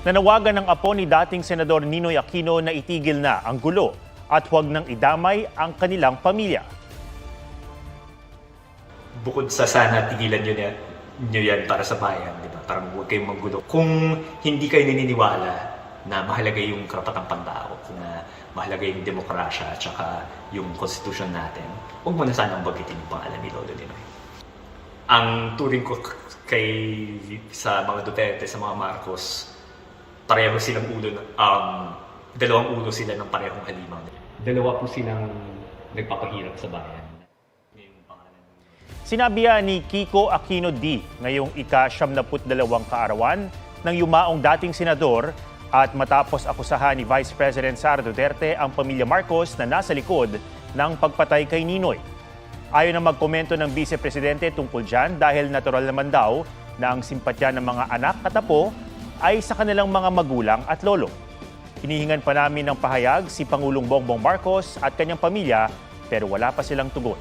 Nanawagan ng apo ni dating Senador Ninoy Aquino na itigil na ang gulo at huwag nang idamay ang kanilang pamilya. Bukod sa sana tigilan nyo yan para sa bayan, di ba? Parang huwag kayong manggulo. Kung hindi kayo naniniwala na mahalaga yung karapatang pantao, na mahalaga yung demokrasya at saka yung konstitusyon natin, huwag mo na sanang bagitin yung pangalan ni Lolo Ninoy. Ang turing ko sa mga Duterte, sa mga Marcos, pareho silang ulo, dalawang ulo sila ng parehong halimaw. Dalawa po silang nagpapahirap sa bayan. Sinabi ni Kiko Aquino D ngayong ika-72 kaarawan ng yumaong dating senador at matapos akusahan ni Vice President Sara Duterte ang pamilya Marcos na nasa likod ng pagpatay kay Ninoy. Ayaw na magkomento ng Vice Presidente tungkol dyan dahil natural naman daw na ang simpatya ng mga anak at apo ay sa kanilang mga magulang at lolo. Hinihingan pa namin ng pahayag si Pangulong Bongbong Marcos at kanyang pamilya pero wala pa silang tugon.